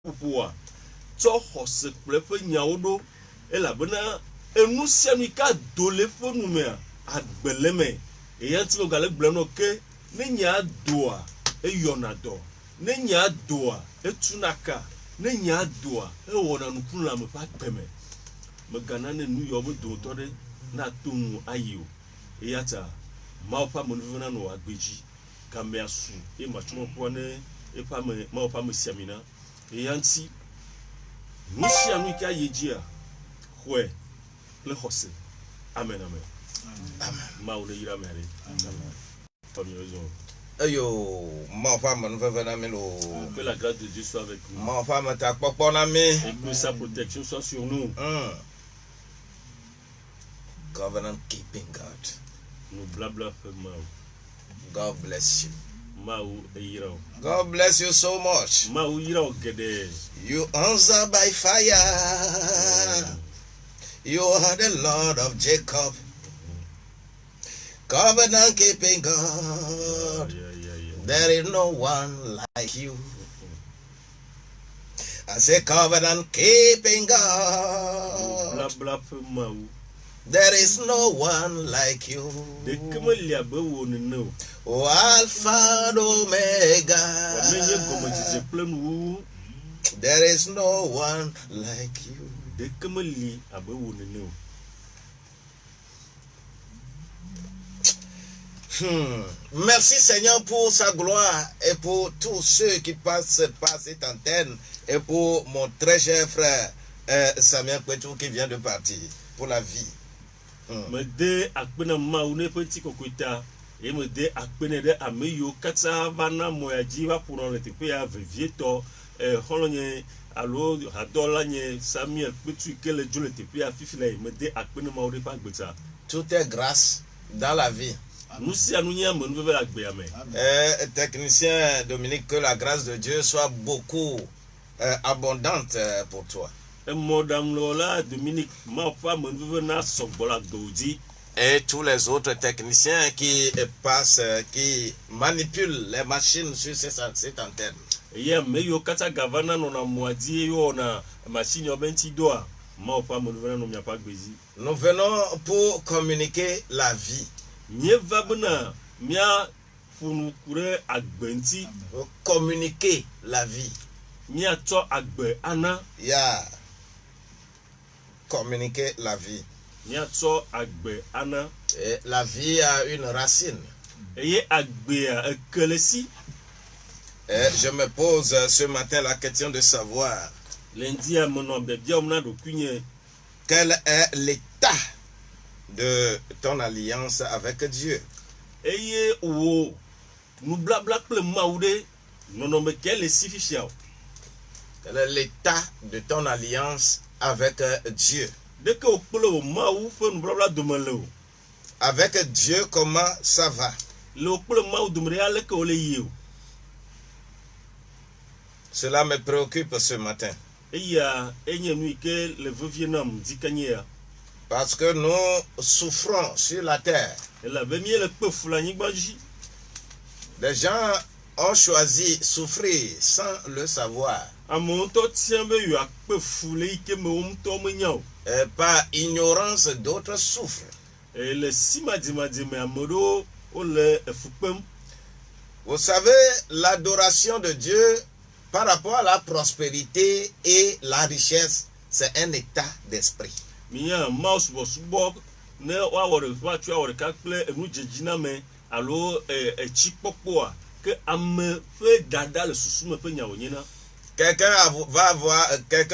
Poa to hose plefe nyawodo elabena enu sianika dole fonu me agbeleme eyanti mo gale gbleno ke ne nya doa eyona do ne nya doa etunaka ne nya doa ewona nukun la me pa peme me gana ne nu yo mo do to de na tomu ayo eyata ma pa mo nvena no agbeji kameasu e ma chumo po ne e pa me ma pa me siamina eyanti nusia nuika yejia hwe le hose amen amen amen maule ira mere amen famiozo ayo ma femme nous fait venir melo que la grâce de Dieu soit avec nous ma femme ta popo na me et que sa protection soit sur nous covenant keeping God nous blabla mau God bless you mau eirao God bless you so much mau irao gede you answer by fire you are the Lord of Jacob covenant keeping God there is no one like you I say covenant keeping God blabla mau there is no one like you de kemelia be wonu no O Alpha and Omega there is no one like you de kemeli abe wonu no Merci Seigneur pour sa gloire et pour tous ceux qui passent par cette antenne et pour mon très cher frère Samuel Kwetou qui vient de partir pour la vie. Me de akpena mau ne petit kokuta et me de akpene de ameyo kata vana moyaji va pour on était pe avevieto holonye alo hadola nye Samuel Kwetou que le Dieu était pe afifile me de akpena mau de pa gbeta Tout est grâce dans la vie. Nous si anunya me nous la gbe ame. Technicien Dominique, que la grâce de Dieu soit beaucoup abondante pour toi. Madame Lola Dominique ma fa me nous na sogbola doudi et tous les autres techniciens qui passent, qui manipulent les machines sur cette antenne. Yeah, mais yo kata gavana no na moadi yo na machine obenti doa ma fa me nous na pa gbezi. Nous venons pour communiquer la vie. Nye vabna mia funu kure agbenti communiquer la vie. Mia to agbe ana ya communiquer la vie. Mia to agbe ana et la vie a une racine. Eye agbe a ekelesi. Je me pose ce matin la question de savoir lundi a mono be dia omna do kunye quel est l'état de ton alliance avec Dieu. Eye wo nous blabla ple maude non me quel est sufficia. Quel est l'état de ton alliance avec Dieu. Dès que au mau fe nous blabla domelo. Avec Dieu comment ça va? Le ple mau domreale que ole yeu. Cela me préoccupe ce matin. Eya enye nuit que le vietnam dikanya. Parce que nous souffrons sur la terre. Les gens ont choisi souffrir sans le savoir. Et par ignorance, d'autres souffrent. Vous savez, l'adoration de Dieu par rapport à la prospérité et la richesse, c'est un état d'esprit. Mia mouse was bog ne wa tu wa ka ple enu jejina me alo chipopoa que am fe dada le susu me pe nyawonyena. Quelqu'un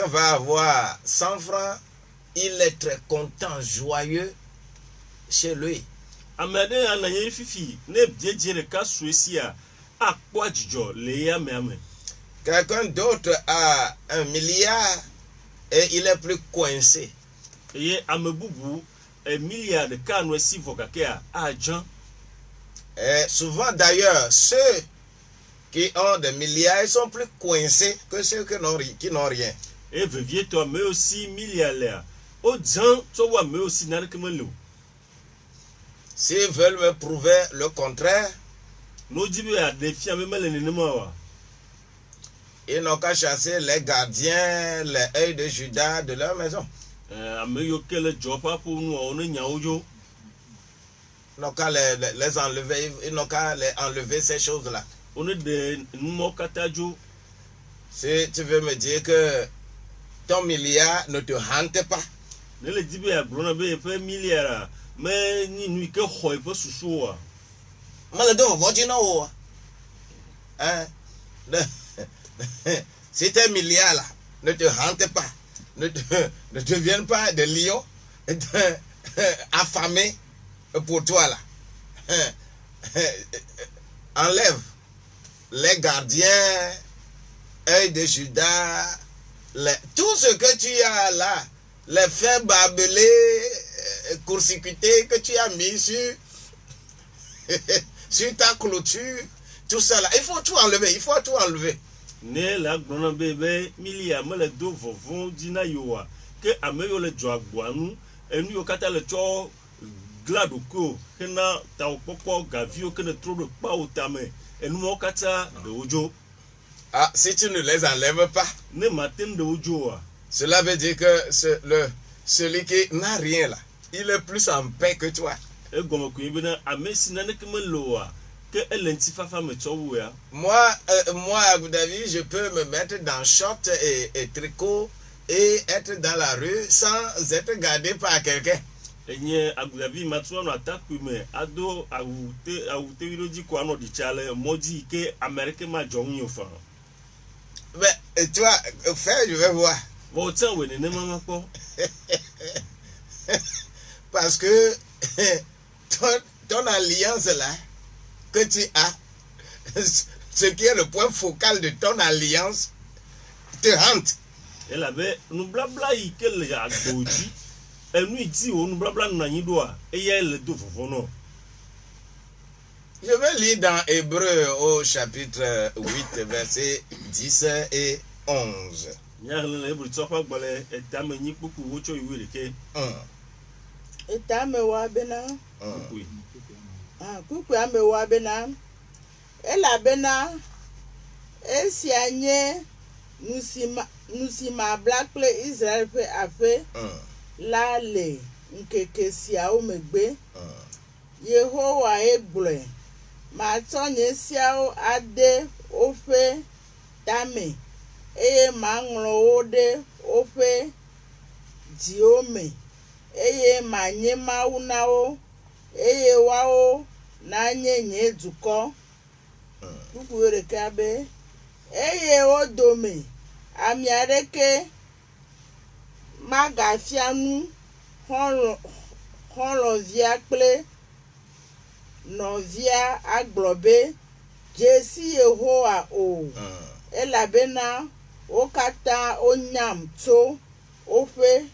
va avoir 100 francs, il est très content, joyeux chez lui. Amade ananye fifi ne biejere ka suesia akwa jijo le ya me ame. Quelqu'un d'autre a 1 milliard et il est plus coincé. Et amebubu milliard de canaux si vokakea agent. Et souvent d'ailleurs ceux qui ont des milliards ils sont plus coincés que ceux qui n'ont rien. Et veuillez toi mais aussi milliardaire. Au gens toi mais aussi n'a que me. S'ils veulent me prouver le contraire, nous disons à défier même les némois. Ils n'ont qu'à chasser les gardiens, les œils de Judas de leur maison. ame yiwo ke le dzɔƒea ƒo nuawo ne nyawo dzo. Ils n'ont qu'à les enlever, ils n'ont qu'à les enlever ces choses-là. Wo ne ɖe numɔwo katã dzo. Si tu veux me dire que ton milliard ne te hante pas, Ne le di be agblɔ na be yeƒe miliara me nyi nu yi ke xɔ yeƒe susuwo oa. hein? Si tes milliards là ne te hantent pas, ne deviennent pas des lions affamés pour toi là, enlève les gardiens, œil de Judas, tout ce que tu as là, les faits barbelés, court-circuités que tu as mis sur ta clôture, tout ça là, il faut tout enlever, Ne le agblɔ na be milia me le do vɔvɔ dzi na yewoa, ke ame yiwo le dzɔ agboa nu, enu yiwo katã le tsɔ gla ɖokuiwo hena tawokpɔkpɔ gaviwo ke ne trɔ ɖe kpawo tame, enumawo katã ɖewo dzo. Ah, si tu ne les enlèves pas, Ne mate ŋu ɖewo dzo oa, cela veut dire que celui qui n'a rien là, il est plus en paix que toi. egɔme koe be na ame si naneke mele oa, ke ele ŋutifafa me tsɔ wu ya. Moi, à Abu Dhabi, je peux me mettre dans short et tricot et être dans la rue sans être gardé par quelqu'un. Enye agulavi matrɔ nɔ atakpui me ado awute wiɖodzi ko anɔ ɖitsa le mɔdzi ke Amérique ma dzɔ ŋu yio fa. Mais toi, fais, je vais voir. Vɔ tsã wɔ nenema ma kpɔ. Parce que ton alliance là que tu as, ce qui est le point focal de ton alliance, te hante. Elabe nublabla yi ke le agbo dzi, enu yi dzi wo nublabla nɔ anyi ɖoa, eya le do vɔvɔ nɔ. Je vais lire dans Hébreu au chapitre 8, versets 10 et 11. Nyagele le Hébreu tsɔ ƒe agbalẽ etame nyi kpuku wotsɔ yi 11. Etame wa bena Kpukui. kuku ame wa bena elabena esia nye nu si mabla kple Israel ƒe aƒe la le ŋkeke siawo megbe. Yehowae gblɔe, matsɔ nye siawo ade woƒe tame eye maŋlɔ wo ɖe woƒe dziwo me eye manye Mawu na wo eye woawo nanye nye dukɔ. Kuku ɖeka be eye wo dome ame aɖeke magafia nu xɔlɔ̃via kple nɔvia agblɔ be dzesi Yehowa o, elabena wo katã wonyam tso woƒe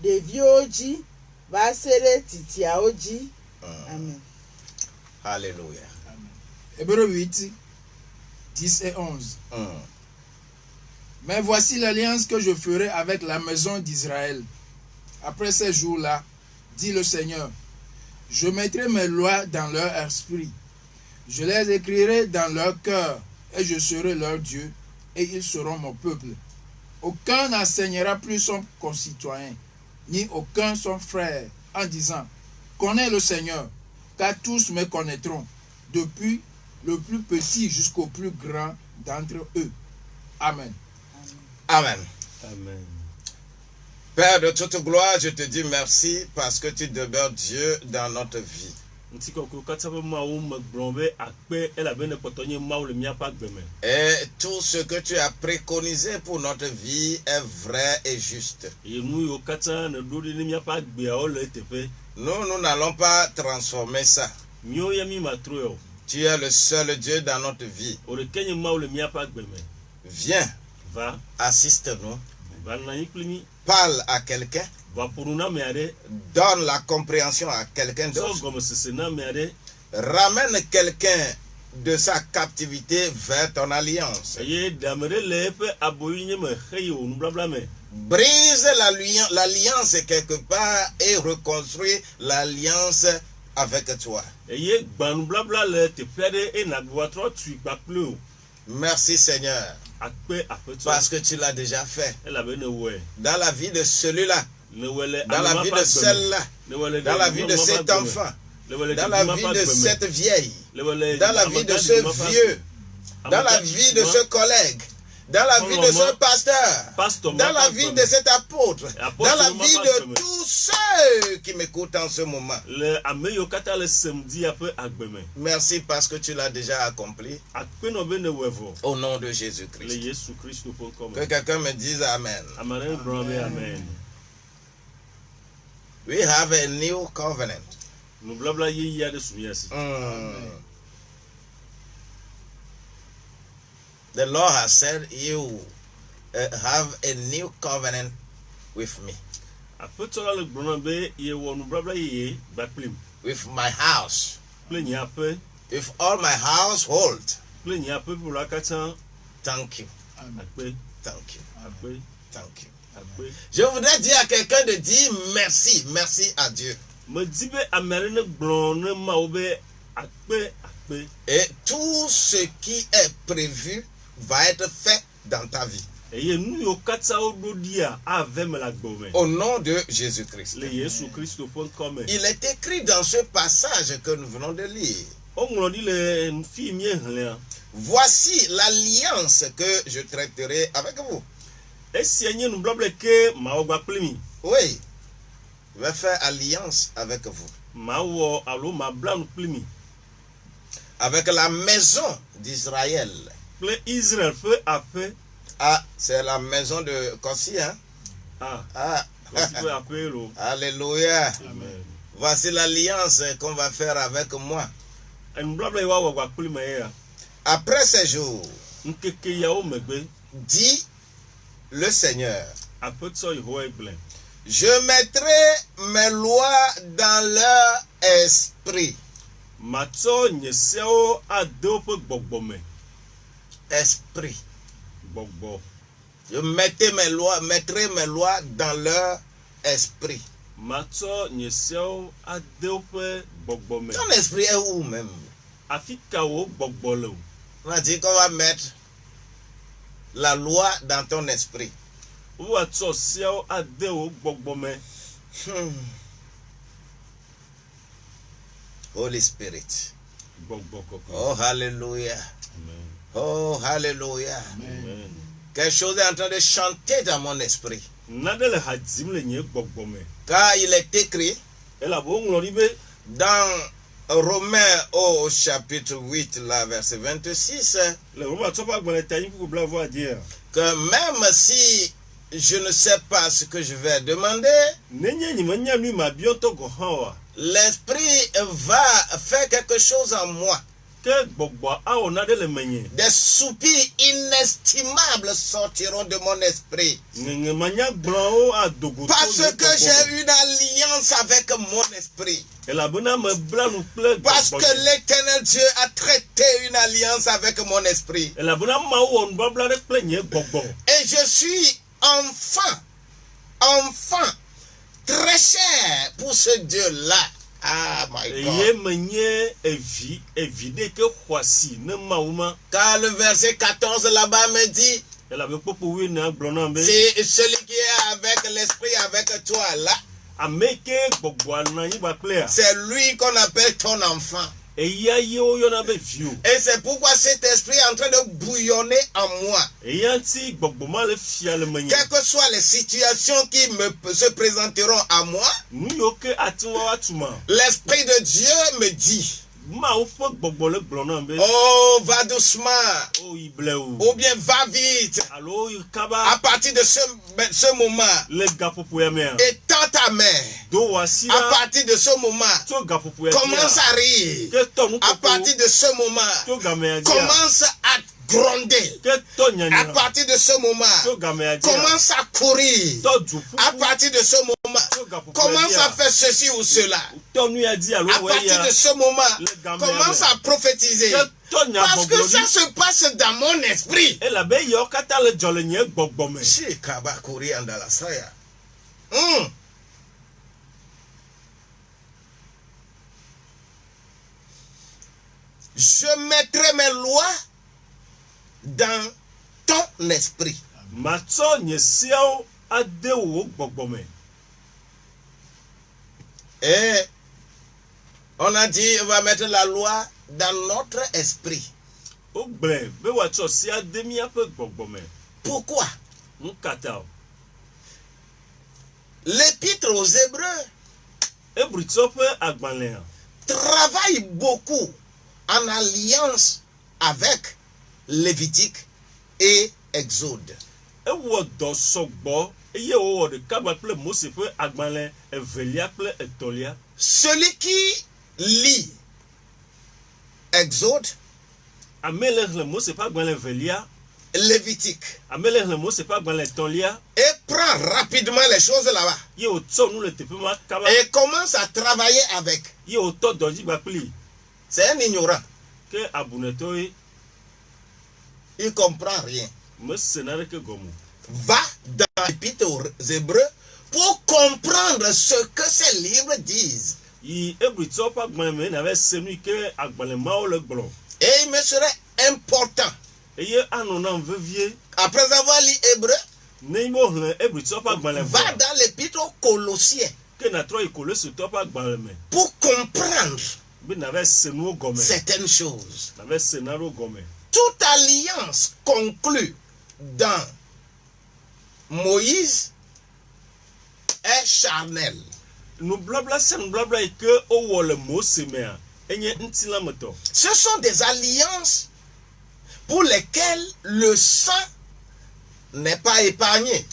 ɖeviwo dzi va se ɖe titiawo dzi. Amen. Alléluia. Hébreux 8, 10 et 11. Mais voici l'alliance que je ferai avec la maison d'Israël. Après ces jours-là, dit le Seigneur, je mettrai mes lois dans leur esprit. Je les écrirai dans leur cœur et je serai leur Dieu et ils seront mon peuple. Aucun n'enseignera plus son concitoyen, ni aucun son frère, en disant, connais le Seigneur, car tous me connaîtront, depuis le plus petit jusqu'au plus grand d'entre eux. Amen. Amen. Amen. Père de toute gloire, je te dis merci parce que tu demeures Dieu dans notre vie. Ŋuti kɔkɔe katã ƒe Mawu me gblɔm be akpe elabena kpɔtɔ nye Mawu le míaƒe agbe me. Et tout ce que tu as préconisé pour notre vie est vrai et juste. Eye nu yiwo katã ne ɖo ɖi ne míaƒe agbeawo le eteƒe. Nous n'allons pas transformer ça. Míawo ya mí matrɔe o. Tu es le seul Dieu dans notre vie. O ɖeke nye Mawu le míaƒe agbe me. Viens, Va, assiste-nous, va nɔ anyi kpli mí. parle à quelqu'un, Va ƒo nu na ame aɖe. donne la compréhension à quelqu'un Tsɔ d'autre. gɔmesese na ame aɖe. Ramène quelqu'un de sa captivité vers ton alliance. Eye ɖe ame ɖe le eƒe aboyinye me xe yi wò nubabla me. Brise l'alliance quelque part et reconstruis l'alliance avec toi. Eye gba nubabla le teƒe aɖe eye nàgbugbɔ trɔ tui kpakple o. Merci Seigneur. akpe apeto parce que tu l'as déjà fait. elabe ne we Dans la vie de celui-là, ne wele dans la vie de celle-là, dans la vie de cet enfant, dans la vie de cette vieille, dans la vie de ce vieux, dans la vie de ce collègue, dans la vie de ce pasteur, dans la vie de cet apôtre, dans la vie de tous ceux qui m'écoutent en ce moment. le ameyo kata le samedi ape agbeme Merci parce que tu l'as déjà accompli. akpe no be ne wevo Au nom de le Jésus-Christ. Yesu Christ pour comme Que quelqu'un me dise Amen. amane brome amen We have a new covenant. nous blabla yi ya de sumiasi The Lord has said you have a new covenant with me, apeto la le gbona be ye wo nous blabla yi bakplim with my house, ple nya ape with all my household. ple nya ape pour la katan Thank you, akpe thank you, akpe thank you. akpe Je voudrais dire à quelqu'un de dire merci, merci à Dieu. me di be amere ne gbon ne ma wo be akpe akpe Et tout ce qui est prévu va être fait dans ta vie. eye nu yo kata wo do dia ave me la gbome Au nom de Jésus-Christ. le Yesu Christ pour comme Il est écrit dans ce passage que nous venons de lire. o nglo di le fi mi hlen Voici l'alliance que je traiterai avec vous. esi enye nu blabla ke ma wo gbakplimi Oui, je vais faire alliance avec vous. ma wo alo ma bla nu plimi Avec la maison d'Israël. ple Israel fe ape Ah, c'est la maison de Kossi, hein? ah Ah, osi fe ape lo alléluia. amen Voici l'alliance qu'on va faire avec moi. en blabla wa wo gbakplimi ya Après ces jours, nkeke ya o megbe dit le Seigneur, apeto iho egble je mettrai mes lois dans leur esprit. mato nyesiawo ade woƒe gbɔgbɔ me Esprit. gbɔgbɔ Je mettrai mes lois dans leur esprit. mato nyesiawo ade woƒe gbɔgbɔ me Ton esprit est où même? afi ka wo gbɔgbɔ le o On a dit qu'on va mettre la loi dans ton esprit. woatsɔ siawo ade wo gbɔgbɔ me Holy Spirit. gbɔgbɔ kɔkɔ Oh, hallelujah. amen Oh, hallelujah. amen Quelque chose est en train de chanter dans mon esprit. nane le ha dzim le nye gbɔgbɔ me Car il est écrit elabe woŋlɔ ɖi be dans Romains au chapitre 8, là, verset 26, le romatɔ ƒe agbalẽ ta nyi kuku bla vo adia que même si je ne sais pas ce que je vais demander, nenye nyi menya nu ma biɔ tɔ gɔ hã oa l'Esprit va faire quelque chose en moi. ke gbɔgbɔ awɔ naɖe le menye Des soupirs inestimables sortiront de mon esprit. ŋeŋe manyagblɔwo adogo Parce que j'ai une alliance avec mon esprit. elabena me bla nu kple Parce gbɔgbɔ que l'Éternel Dieu a traité une alliance avec mon esprit. elabena mawu wɔ nubabla ɖe kple nye gbɔgbɔ Et je suis enfant, très cher pour ce Dieu-là. Ah, my eye God. menye evi ɖe ke xɔ asi ne mawu ma Car le verset 14 là-bas me dit, elabe kpokpo wi ne agblɔ na be c'est celui qui est avec l'esprit, avec toi là, ame ke gbɔgbɔa nɔ anyigba kplea c'est lui qu'on appelle ton enfant. eya ye woyɔna be viwo Et c'est pourquoi cet esprit est en train de bouillonner en moi. eya ŋti gbɔgbɔ ma le fia le menye Quelles que soient les situations qui se présenteront à moi, nu yiwo ke ati wa atuma l'esprit de Dieu me dit, mawu ƒe gbɔgbɔ le gblɔ na be oh, va doucement, o yi ble o ou bien va vite. alo yi À kaba partir de ce moment, le gaƒoƒo ya mea étends ta main. do wɔ asi À la partir de ce moment, tso gaƒoƒo ya commence à rire. ke tɔ nu À koko partir de ce moment, tso game ya dzia commence à gronder. ke tɔ À nyanya partir de ce tso moment, game ya dzia commence à courir. tɔ du À ƒuƒu partir de ce moment, tso gaƒoƒo commence ya à dzia faire ceci ou cela. tɔ nu ya dzi alo À wɔ partir ya de ce moment, le game commence ya à prophétiser. ke tɔ nya Parce que gbɔgbɔ ça ɖi se passe dans mon esprit. elabe yawo katã le dzɔ le nye gbɔgbɔ me Si kaba courir dans la saya. Je mettrai mes lois dans ton esprit. matsɔ nye siawo ade wò gbɔgbɔ me. Et on a dit, on va mettre la loi dans notre esprit. Wo gblẽ be wòatsɔ si ade míaƒe gbɔgbɔ me. Pourquoi? Nu ka ta o? L'épître aux Hébreux Hébrewtɔ ƒe agbalẽa travaille beaucoup en alliance avec Lévitique et Exode. ewɔ dɔ sɔgbɔ eye wòwɔ ɖeka gba kple Mose ƒe agbalẽ evelia kple etɔ̃lia. Celui qui lit Exode, Ame le xlẽ Mose ƒe agbalẽ evelia, Lévitique, ame le xlẽ Mose ƒe agbalẽ etɔ̃lia, et prend rapidement les choses là-bas ye wòtsɔ nu le teƒe ma kaba et commence à travailler avec. ye wòtɔ dɔ dzi gba kpli. C'est un ignorant. Ke abunɛtɔ ye Il ne comprend rien. mesena ɖeke gɔme. Va dans l'épître aux Hébreux pour comprendre ce que ces livres disent. Yi Hébrewtɔ ƒe agbalẽ me nave se nu yi ke agbalẽ mawo le gblɔ. Et il me serait important, Eye anɔ nam vevie après avoir lu Hébreux, ne mo xlẽ Hébrewtɔ ƒe agbalẽ va vɔa dans l'épître aux Colossiens ke natrɔ yi Kolositɔ ƒe agbalẽ me pour comprendre be nave se nuwo gɔme. certaines choses. Nave se naɖewo gɔme. Toute alliance conclue dans Moïse est charnelle. Nublabla sia nublabla yi ke wowɔ le Mose mea enye ŋutilãmetɔ. Ce sont des alliances pour lesquelles le sang n'est pas épargné.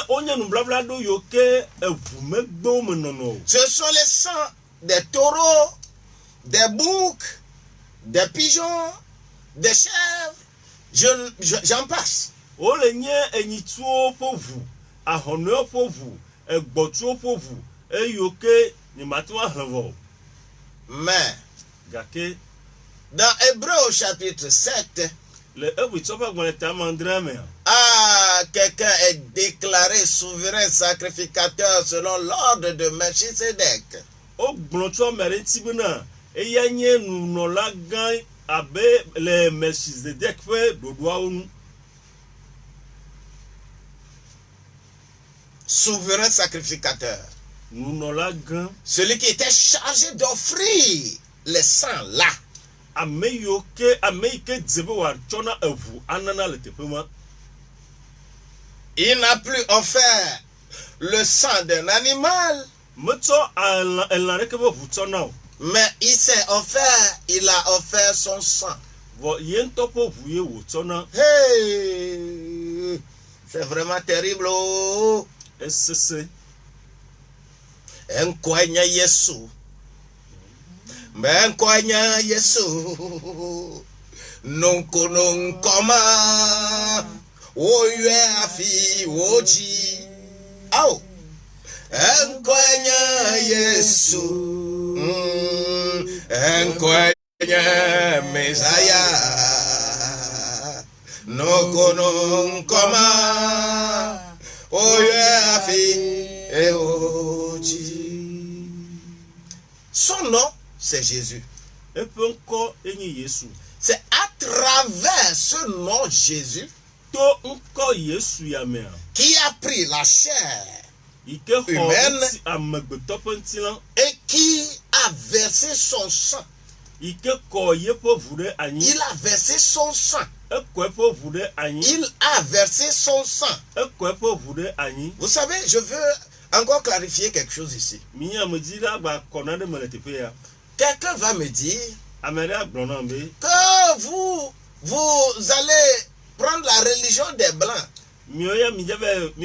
Wonye nublabla ɖo yiwo ke eʋu megbewo me nɔnɔ o. Ce sont les sangs des taureaux, des boucs, des pigeons, des chèvres, j'en passe. Wole nye enyitsuwo ƒe ʋu, ahɔnɔewo ƒe ʋu, egbɔtsuwo ƒe ʋu eyiwo ke nyemate ŋu ahlẽ vɔ o. Mais Gake dans Hébreux au chapitre 7, le Hébrewtɔ ƒe agbalẽ tamadrea mea, quelqu'un est déclaré souverain sacrificateur selon l'ordre de Melchisedec. wogblɔ tso ame aɖe ŋuti bena eya nye nunɔla gã abe le Melchizedek ƒe ɖoɖoawo nu. Souverain sacrificateur. Nunɔla gã, Celui qui était chargé d'offrir les sangs là. ame yi ke dze be wòatsɔ na eʋu anana le teƒe ma. Il n'a plus offert le sang d'un animal, Metsɔ elã ɖeke be ʋu tsɔ na o. mais il a offert son sang. Vɔ ye ŋutɔ ƒe ʋu ye wòtsɔ na. Hey, c'est vraiment terrible. Oh. Esese. Ŋkɔe nye Yesu. Ŋkɔe nye Yesu. Nonkononkɔma. Woyɔe hafi wodzi. Awo. Ŋkɔe nye Yesu. Ŋkɔe nye Mesaya. Nonkononkɔma. Oye hafi wodzi. Son nom, c'est Jésus. Eƒe ŋkɔ enye Yesu. C'est à travers ce nom Jésus To ŋkɔ Yesu ya mea, qui a pris la chair yi ke xɔ Amen. ŋuti amegbetɔ ƒe ŋutilã, et qui a versé son sang. yi ke kɔ yeƒe ʋu ɖe anyi. Il a versé son sang. Ekɔ eƒe ʋu ɖe anyi. Il a versé son sang. Ekɔ eƒe ʋu ɖe anyi. Vous savez, je veux encore clarifier quelque chose ici. Mi ame dzi ɖe agba kɔ naɖe me le teƒe ya. Quelqu'un va me dire Ame ɖe agblɔ nam be que vous allez prendre la religion des Blancs. miwo ya mi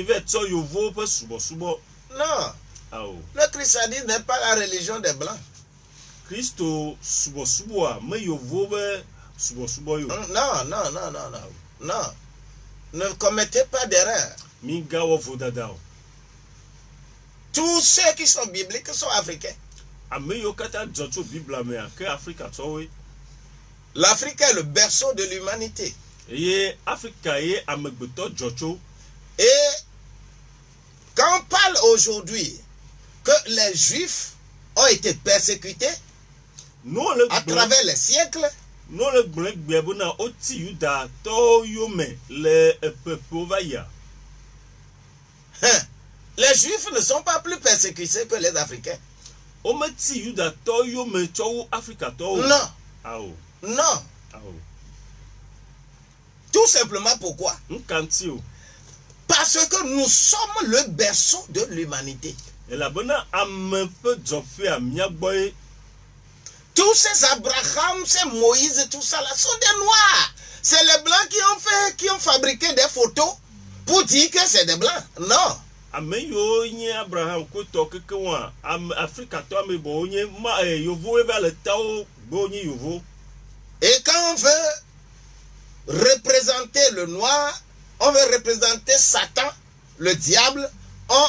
va tsɔ Yovowo ƒe subɔsubɔ. Non, Awo. le christianisme n'est pas la religion des Blancs. Kristo subɔsubɔa me Yovowo ƒe subɔsubɔ yo. Non. Ne commettez pas d'erreur. Mi gawɔ vodada o. Tous ceux qui sont bibliques sont africains. Ame yiwo katã dzɔ tso Biblia mea ke Afrikatɔwoe. L'Afrique est le berceau de l'humanité. Eye Afrika ye amegbetɔ dzɔ tso. Et quand on parle aujourd'hui que les Juifs ont été persécutés No le à gblɔ travers les siècles, no le gblẽ gbea bena woti Yudatɔwo yome le eƒeƒewo va yia. Les Juifs ne sont pas plus persécutés que les Africains. Wometi Yudatɔwo yome tsɔ wu Afrikatɔwo. Non, Awo. non. Awo. Tout simplement pourquoi? Nkanti o. Parce que nous sommes le berceau de l'humanité. Elabena ame ƒe dzɔƒea mía gbɔ ye. Tous ces Abraham, ces Moïse, tout ça là sont des noirs. C'est les blancs qui ont fabriqué des photos pour dire que c'est des blancs. Non. Ame yiwo nye Abraham kotɔ keke wa ame Afrikatɔ ame bɔ wonye ma Yovowo va le tawo gbe wonye Yovo. Et quand on veut représenter le noir, on veut représenter Satan, le diable, on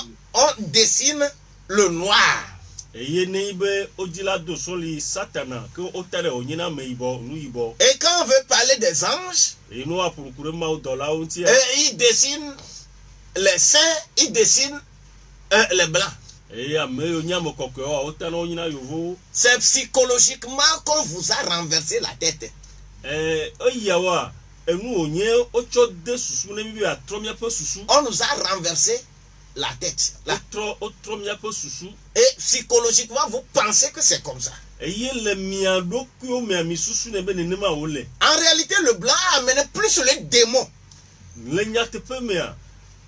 dessine le noir. Eye ne be odila do soli Satana ke otare onyina me yibɔ nu yibɔ. Et quand on veut parler des anges, Eye no apurukure ma dɔlawo ŋuti. il dessine les saints, il dessine les blancs. Eye ame yiwo nye ame kɔkɔewa wotana wonyina Yovowo. C'est psychologiquement qu'on vous a renversé la tête. Eyawoa enu wonye wotsɔ de susu ne mi be atrɔ miaƒe susu. On nous a renversé la tête. Wotrɔ miaƒe susu. Et psychologiquement, vous pensez que c'est comme ça. Eye le mia ɖokuiwo mea mi susu ne be nenema wole. En réalité, le blanc a amené plus les démons. Le nyateƒe mea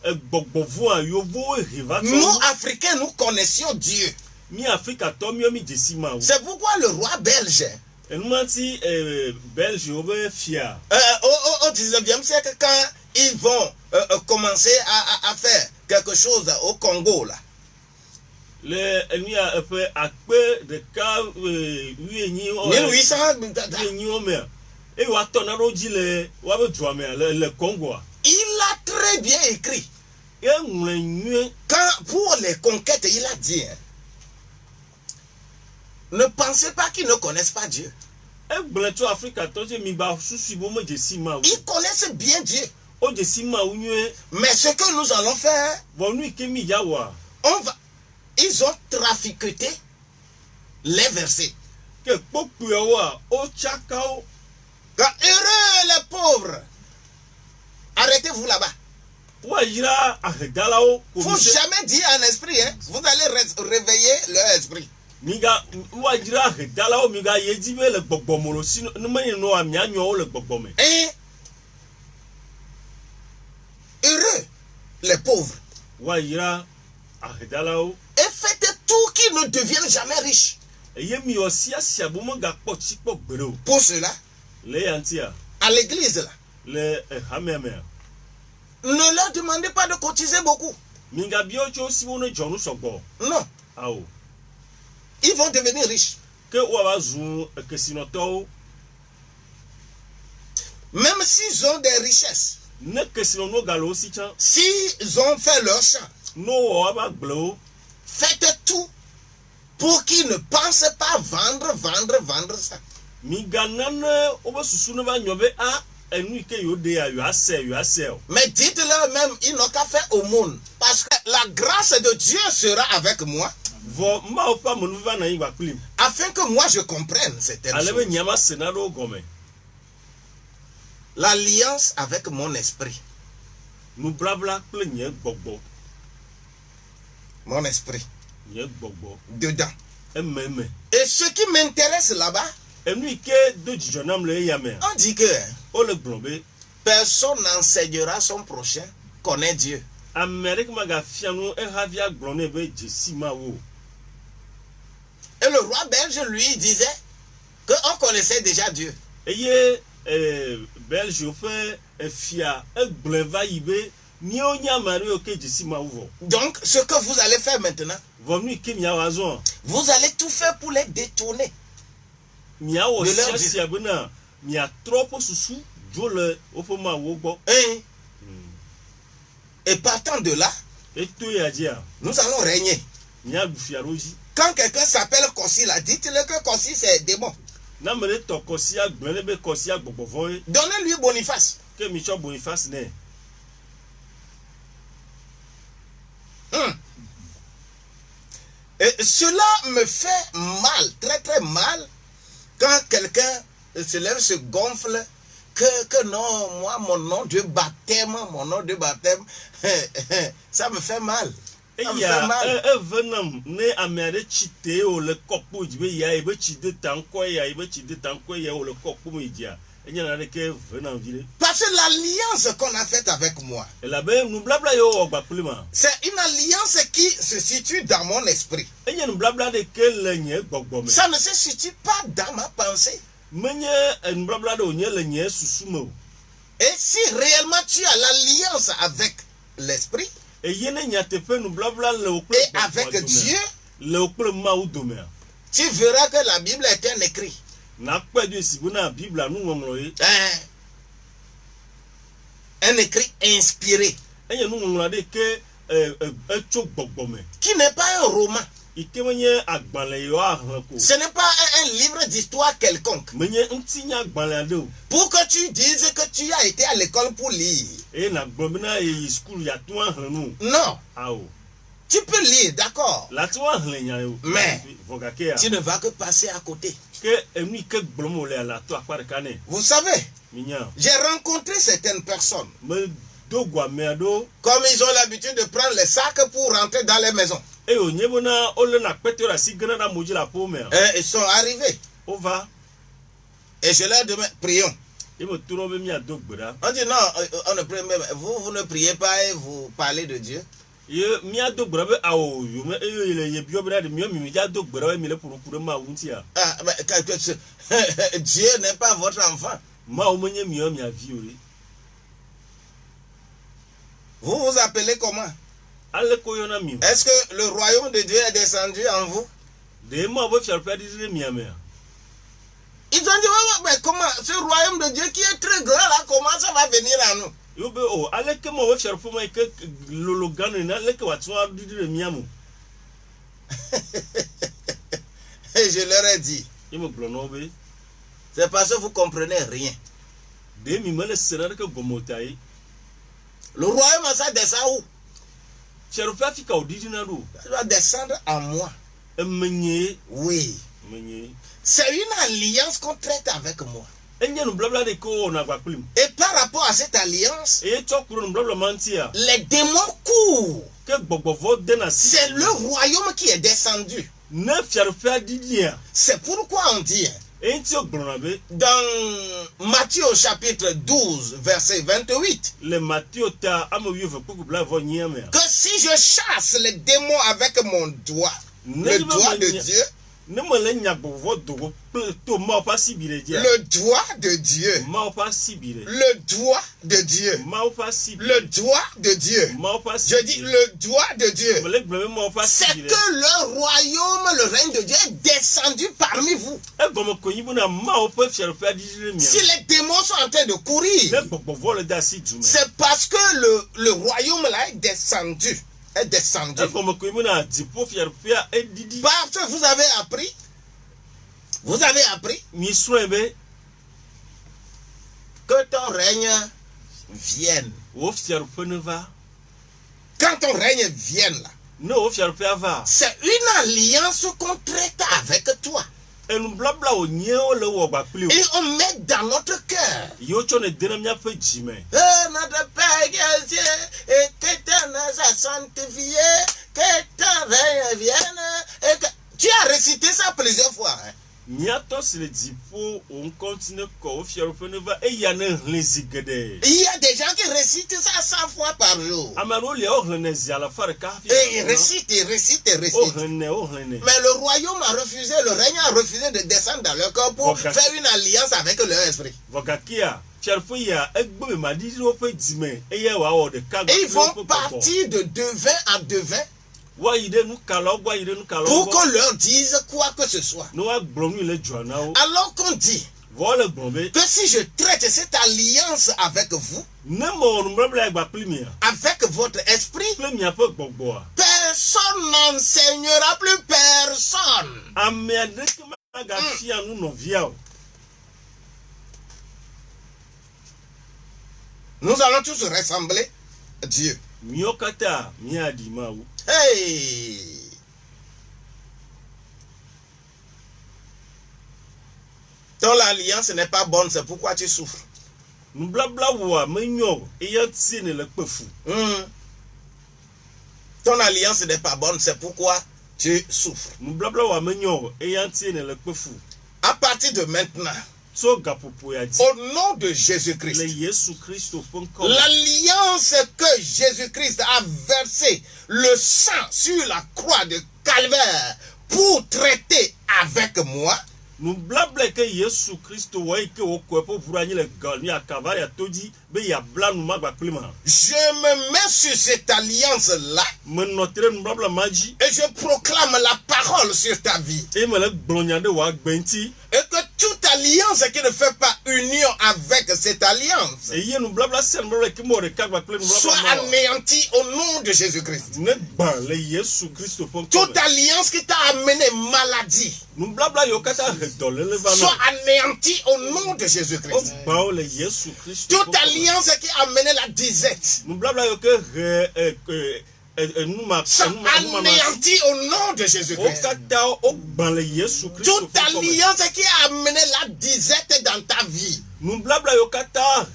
gbɔgbɔvɔa Yovowo he va tsɔ. Nous, Africains, nous connaissions Dieu. Mi Afrikatɔ mi dzesi ma wo. C'est pourquoi le roi belge, Enumati Belge wo be fia. au 19e siècle, quand ils vont commencer à faire quelque chose au Congo, là, Le enuya eƒe akpe ɖeka 1800 mea. Eye woatɔ na ɖo dzi le woabe dua mea le Congoa. il a très bien écrit. Eŋlɔ nyuie. Quand, pour les conquêtes, il a dit, hein, ne pensez pas qu'ils ne connaissent pas Dieu. Egblẽ tso Afrikatɔ tse mi ba susu bo me dzesi ma wo. Ils connaissent bien Dieu. O dzesi ma wo nyuie. Mais ce que nous allons faire, Vɔ nu yi ke mi ya wɔa. ils ont trafiqué les versets. Ke kpokpuiawoa o tsaka wo. Quand heureux les pauvres, arrêtez-vous là-bas. Woayra ahedalawo. Il ne faut jamais dire en esprit, hein. Vous allez réveiller leur esprit. Miga woayra ahedalawo miga ye dzi be le gbɔgbɔme lo si ne menye noa mianyɔ wo le gbɔgbɔme. Et heureux les pauvres. Woayra ahedalawo. Et faites tout qu'ils ne deviennent jamais riches. Eye mi wɔ sia bo megakpɔ tsikpɔ gbe ɖe o. Pour cela, Le ya ŋutia à l'église, là, le hamea mea. ne leur demandez pas de cotiser beaucoup. Migabia wo tso si wo ne dzɔ nu sɔgbɔ. Non, Awo. ils vont devenir riches. Ke woava zu kesinɔtɔwo. Même s'ils ont des richesses, Ne kesinɔnuwo gale wo si tsã. s'ils ont fait leur champ, No wɔ woaba agblewo. faites tout pour qu'ils ne pensent pas vendre ça. Miganane wobe susu ne va nyɔ be enu yi ke yewo ɖe ya yewoase o. Mais dites-leur même, ils n'ont qu'à faire aumône. Parce que la grâce de Dieu sera avec moi, Vɔ mawo ƒe amenuva na yi gbakplim. afin que moi je comprenne certaines Ale be choses. nyama sena ɖe wo gɔme. L'alliance avec mon esprit. Nubabla kple nye gbɔgbɔ. Mon esprit. Nye gbɔgbɔ. Dedans. Ememe. Et ce qui m'intéresse là-bas, Enu yi ke do dzidzɔ nam le eya mea. on dit que Wole gblɔ be personne n'enseignera son prochain connaît Dieu. ame aɖeke magafia nu ehavi agblɔ nɛ be dzesi ma wo. Et le roi belge lui disait qu'on connaissait déjà Dieu. Eye Belge ƒe fia egblẽ va yi be míawo nye ame aɖewo ke dzesi ma wo vɔ. Donc, ce que vous allez faire maintenant, Vɔ nu yi ke miawɔ azɔ. vous allez tout faire pour les détourner. Miawɔ De leur sia dire. sia bena miatrɔ woƒe susu dzo le woƒe mawo gbɔ. Hein? Et partant de là, Eto ya dzia nous allons régner. miaɖu fia ɖo dzi. Quand quelqu'un s'appelle Kossi, là, dites-le que Kossi c'est démon. Ne ame ɖe tɔ kɔsia gblẽ ɖe be kɔsia gbɔgbɔvɔ ye. Donnez-lui Boniface. Ke mitsɔ Boniface nɛ. Et cela me fait mal, très très mal, quand quelqu'un se gonfle que non, moi, mon nom de baptême, ça me fait mal. Ça me fait mal. Venam ne amere chite o le kokpo jibe ya ebe chide tanko ya ebe chide tanko ya o le kokpo media. Enya na ke venam vile. Parce que l'alliance qu'on a faite avec moi, Et là ben nous blabla yo o gbakulima. c'est une alliance qui se situe dans mon esprit. Enya nous blabla de ke le nye gbogbome. Ça ne se situe pas dans ma pensée. Menye nous blabla de onye le nye susumo. Et si réellement tu as l'alliance avec l'esprit Et yene nya tepe nous blabla le okle. et avec Dieu, le okle ma udomea. tu verras que la Bible est un écrit. Na kwa du sibuna Bible anu ngomlo yi. Un écrit inspiré. Enya nu ngomlo de ke echo gbogbome. Qui n'est pas un roman. Ike menye agbanle yo ahanko. Ce n'est pas un livre d'histoire quelconque. Menye ntinya agbanle ado. Pour que tu dises que tu as été à l'école pour lire. E na gbomina e school ya tuan hanu. Non. Awo. Tu peux lire, d'accord. La tuan hlenya yo. Mais vogake ya. tu ne vas que passer à côté. Ke emi ke gblomo le la to akwa kane. Vous savez, Minya. j'ai rencontré certaines personnes. Me do gwa me ado. Comme ils ont l'habitude de prendre les sacs pour rentrer dans les maisons. E o nyebona ole na kwete ra si gana na moji la pome. Et ils sont arrivés. O va. Et je leur demande, prions. E mo tuno be mi ado gbera. On dit non, on ne prie même. Vous ne priez pas et vous parlez de Dieu. Ye mi ado gbera be awo yo me e yo le ye bio bra de mi mi ado gbera mi le puru ma wunti ya. Ah, mais Dieu n'est pas votre enfant. Ma o menye mi aviori. Vous vous appelez comment? Ale ko yo na mi. Est-ce que le royaume de Dieu est descendu en vous? De ma bo fiar pa dire mi amea. Ils ont dit, ouais, mais comment ce royaume de Dieu qui est très grand là, comment ça va venir à nous? Yo be o ale ke mo bo fiar fo ma ke lolo ganu na le ke wa twa dire mi amu. Et je leur ai dit, Ye mo glono be. c'est parce que vous comprenez rien. De mi mele sera ke gomotai. Le royaume, ça descend où? Fiar pa fika o dire na do. Ça doit descendre en moi. E menye, Oui. menye. C'est une alliance qu'on traite avec moi. Enye no blabla de ko na gwa klim. Et par rapport à cette alliance, E to kuro no blabla mantia. les démons courent. Ke gbogbovo de na si. C'est le royaume qui est descendu. Ne fiar pa didia. C'est pourquoi on dit Enti o glona be. dans Matthieu au chapitre 12, verset 28, Le Matthieu ta amoyo ve kuku bla vo nyame. que si je chasse les démons avec mon doigt, le doigt de Dieu, Ne me le nyagbovo do to ma pa sibire dia. le doigt de Dieu, Ma pa sibire. le doigt de Dieu, Ma pa sibire. le doigt de Dieu, Ma pa je sibire. dis le doigt de Dieu, Me le blame ma pa c'est sibire. que le royaume, le règne de Dieu est descendu parmi vous. E gomo ko yibu na ma pa fiar pa dire mi. Si les démons sont en train de courir, Le gbogbovo le da si jume. c'est parce que le royaume là est descendu. Est descendu. E gomo ko yibu na dipo fiar pa e didi. Parce que vous avez appris Mi soebe que ton règne vienne. wo fiar pa ne va. Quand ton règne vienne là, Ne wo fiar pa va. c'est une alliance qu'on traite avec toi. E no blabla o nye o le wo gba pli o. Et on met dans notre cœur. Yo cho ne dena mia pa jime. Notre Père qui est aux cieux, et que ton nom soit sanctifié, que ton règne vienne. Et que... Tu as récité ça plusieurs fois. Hein? Miato si le dipo on continue ko wo fiar pa ne va e ya ne hlinzigede. Il y a des gens qui récitent ça 100 fois par jour. Amaro le o hlinezi ala far ka fi. Et ils récitent. O hlene. Mais le royaume a refusé, le règne a refusé de descendre dans leur corps pour Okay. faire une alliance avec leur esprit. Vogakia fiar pa ya egbo me ma didi wo pa jime e ya wa o de ka. Et ils vont partir de devin en devin Wa yide nu kala gwa yide nu kala. pour qu'on leur dise quoi que ce soit. No wa gbromi le joana o. Alors qu'on dit Vo le gbombe. que si je traite cette alliance avec vous, Ne mo no blabla gba pli mi. avec votre esprit, Pli mi apa gbogbo a. personne n'enseignera plus personne. Ame ade ke ma ga fi anu no via o. Nous allons tous ressembler à Dieu. Miokata mi adi ma o. Hey! Ton alliance n'est pas bonne, c'est pourquoi tu souffres. nous blabla wa menyo eya tie ne le pefu Ton alliance n'est pas bonne, c'est pourquoi tu souffres. nous blabla wa menyo eya tie ne le pefu À partir de maintenant, so gapopo ya di au nom de le Jésus-Christ, Yesu Christo fonko l'alliance que Jésus-Christ a versé le sang sur la croix de Calvaire pour traiter avec moi, nous blabla ke Yesu Christo wa ke o ko po vurani le galmi akava ya todi be ya bla nous ma ba plema je me mets sur cette alliance-là men notre nous blabla maji et je proclame la parole sur ta vie. e me le glonyande wa gbenti Et que toute alliance qui ne fait pas union avec cette alliance e ye nous blabla sen blabla ke mo re ka ba plema soit blabla anéantie au nom de Jésus-Christ. ne ba le Yesu Christo fonko Toute alliance qui t'a amené maladie nous blabla yo kata redole le va soit anéantie au nom de Jésus-Christ. ba o le Yesu Christo Toute alliance qui a amené la disette nous blabla yo ke nous ma soit anéantie au nom de o Jésus-Christ. kata o ban le Yesu Christo Toute alliance qui a amené la disette dans ta vie nous blabla yo kata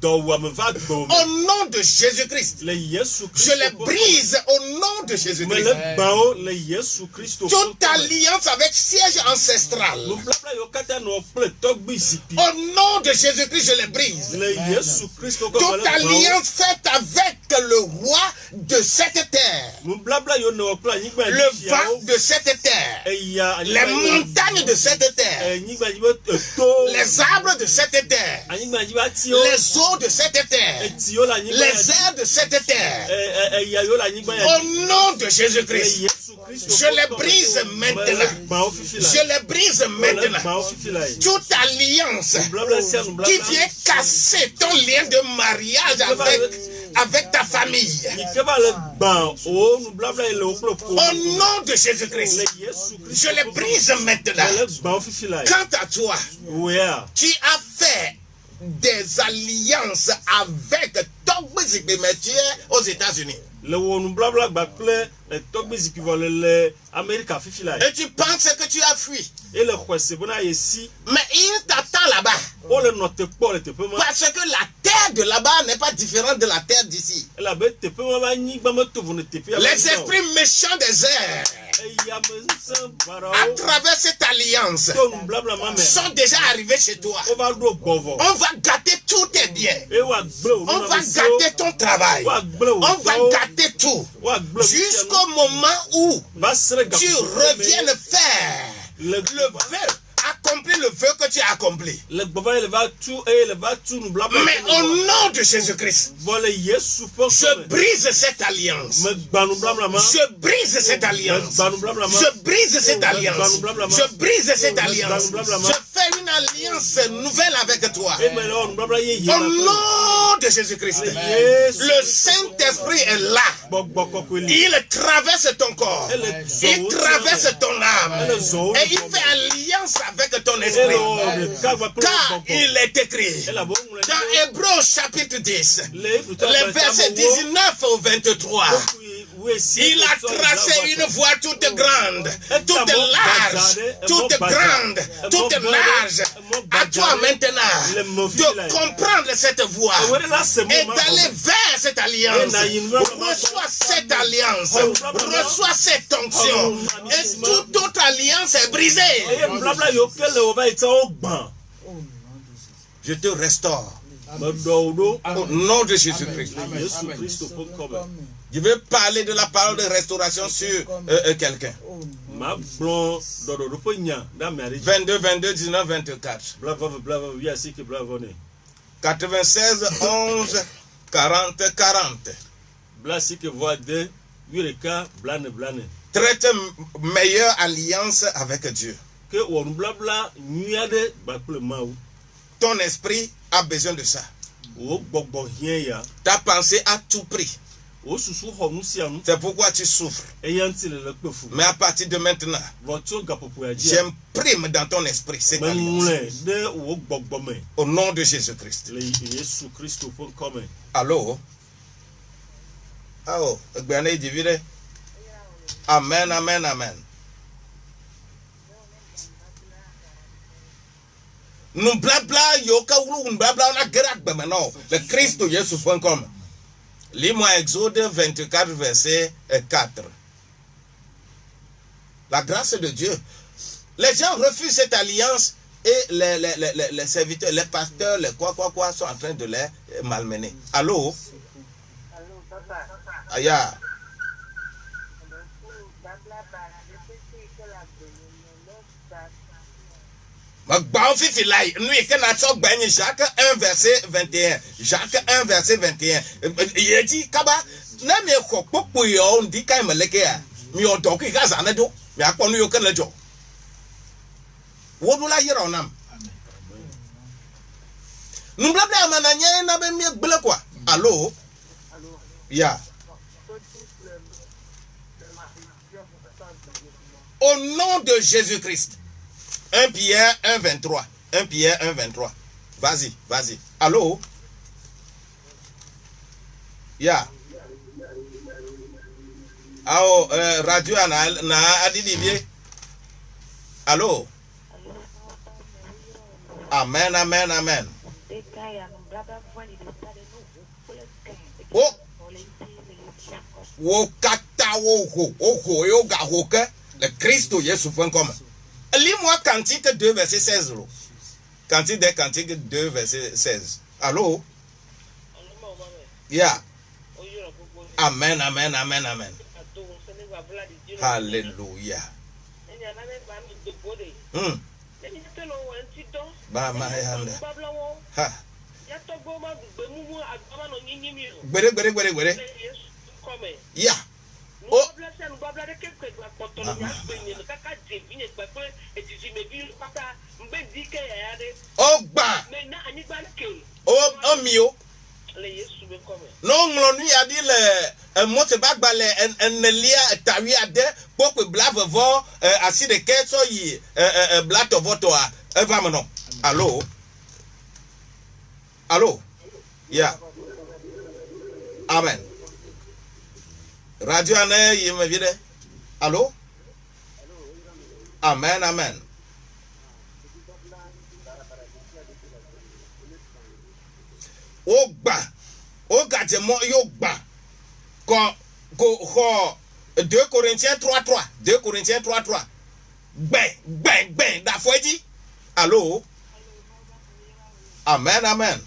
do wa me va go au nom de Jésus-Christ. le Yesu Je Christo les brise au nom de me Jésus-Christ. le bao le Yesu Christo Toute alliance avec siège ancestral nous blabla yo kata no ple togbi sipi au nom de Jésus-Christ, je les brise. le Yesu Christo ko Toute alliance faite avec le roi de cette terre, nous blabla yo no plan nyigba le vent de cette terre, les montagnes de cette terre, nyigba jibo to les arbres de cette terre, nyigba jiba tio les eaux de cette terre, tio la nyigba les airs de cette terre. ya yo la nyigba Au nom de le Jésus-Christ, Yesu Christo je les brise maintenant. Je les brise maintenant. Toute alliance qui vient casser ton lien de mariage avec ta famille, au nom de Jésus-Christ, je les brise maintenant. Quant à toi, tu as fait des alliances avec Togbizikbe, mais tu es aux États-Unis. Le wonu blabla bakle togbe zikivo le America fifila Et tu penses que tu as fui. et le kwese bona yesi Mais il t'attend là-bas. o le note po le tepema Parce que la terre de là-bas n'est pas différente de la terre d'ici. la be tepema ba nyi gba moto vone tepe Les esprits méchants des airs, ya mensan barao à travers cette alliance, to nu blabla mame sont déjà arrivés chez toi. o ba do bovo On va gâter tous tes biens. e wa gble o On va gâter ton travail. wa gble o On va gâter tout. wa gble Jusqu'au moment où va sere tu reviennes faire le vœu, accomplir le vœu que tu as accompli. le baba le va tout e le va tout nu blabla Mais au nom de Jésus-Christ, vole Yesu po je brise cette alliance. me gba nu blabla ma Je brise cette alliance. gba nu blabla ma Je brise cette alliance. Je brise cette alliance. Je fais une alliance nouvelle avec toi. e me le nu blabla ye Au nom de Jésus-Christ. Le Saint-Esprit est là. Il traverse ton corps. Il traverse ton âme. Et il fait alliance avec ton esprit. Car il est écrit dans Hébreux chapitre 10, les versets 19 au 23. Il a tracé une voie toute grande, toute large, toute grande, toute large. À toi maintenant de comprendre cette voie et d'aller vers cette alliance. Reçois cette alliance, reçois cette onction. Et toute autre alliance est brisée. Je te restaure. Au nom de Jésus-Christ. Je vais parler de la parole de restauration sur quelqu'un. 22, 22, 19, 24. 96, 11, 40, 40. Traite meilleure alliance avec Dieu. Ton esprit a besoin de ça. Ta pensée a tout pris. C'est pourquoi tu souffres. Mais à partir de maintenant, j'imprime dans ton esprit cette alliance. Au nom de Jésus-Christ. Allô? Oh, amen, amen, amen. nous blabla yoka ou nous blabla on a guerre maintenant le Christ Jésus.com. Lis-moi Exode 24 verset 4. La grâce de Dieu. Les gens refusent cette alliance et les serviteurs, les pasteurs, les quoi sont en train de les malmener. Allô? Allô, papa. Aya. Jacques 1 verset 21. Jacques 1 verset 21. Il dit Kaba, na me ko popo yo ndi kai meleke a. Mi odo ki gaza na do. Mi akonu yo kan lejo. Wodu la yira onam. Nous blabla amananya na be mi gbele kwa. Allô? Ya. Au nom de Jésus-Christ. 1 Pierre 1 23. 1 Pierre 1 23. Vas-y, vas-y. Allô? Ya. Ao radio na adidibie. Allô? Amen, amen, amen. Oh. Wo kata wo yoga hoke le Christ Jésus.com. Lis-moi Cantique 2 verset 16. Cantique 2 verset 16. Allô? Yeah. Amen, amen, amen, amen. Hallelujah. Ha. Gbere. Yeah. Oh. Oh, bah. Oh, mio. Non, on lui a dit le mot se bat balé en lia tawi ade pour que blave vo assis de keso yi blato voto a va maintenant. Allô? Allô? Yeah. Amen. Radio ane yi me vide. Allô? Amen, amen. Ogba. Ogate mo yogba. Ko 2 Corinthiens 3:3. 2 Corinthiens 3:3. Ben, da foi dit. Allô? Amen, amen.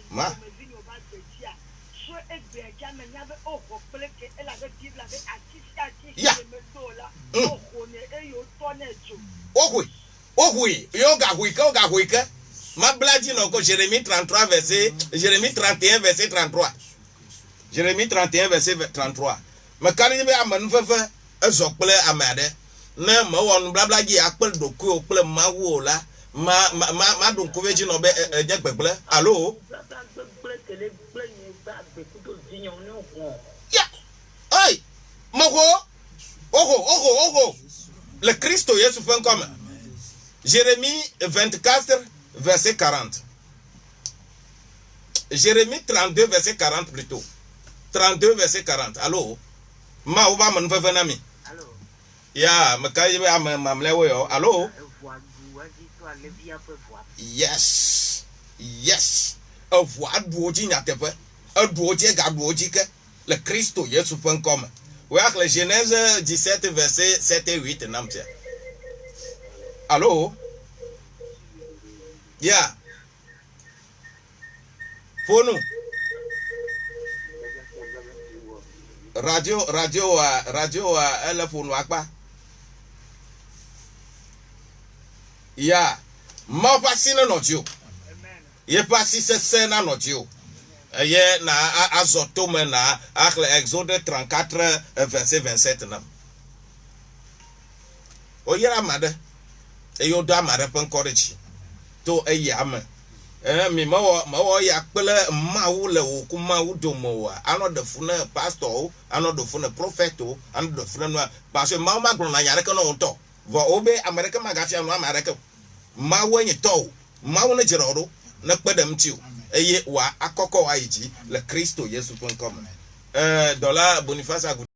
Ma. Yeah. Oh oui, yoga huika. Ma bladi non ko Jérémie 33 verset Jérémie 31 verset 33. Jérémie 31 verset 33. Ma kani be aman fefe ezokple amade. Na ma won blabla ji akpel doku okple mawo la. Ma don ko veji no be jegbegble. Allô? Ya. Hey! Oho. Le Christ Jésus.com. Jérémie 24 verset 40. Jérémie 32 verset 40 plutôt. 32 verset 40. Allô? Ma ou ba man fa nami. Allô? Ya, ma kay be am mamlewo yo. Allô? Yes. Voix douoji nyatepe. Douoji ga douoji ke. Le Christ Jésus.com. Ouais, le Genèse 17 verset 7 et 8 namtia. Allô? Yeah. Pour nous. Radio elle pour nous pas. Yeah. Ma passi na nodio. Ye passi c'est na nodio. Ye na azoto na Exode 34 verset 27 nam. O yera made. E yo da mare pen courage. To e yam. Mi ma wo ya pele ma wo le wo ku ma wo do mo wa. Ano de fune pastor, ano de fune prophet, ano de fune no parce que ma gro na yare kan on to. Vo obe America magafia no America. Ma wo nyi to. Ma wo na jero na kpedam tiu. Eye wa akoko wa iji le Christ Jésus.com. Dollar Boniface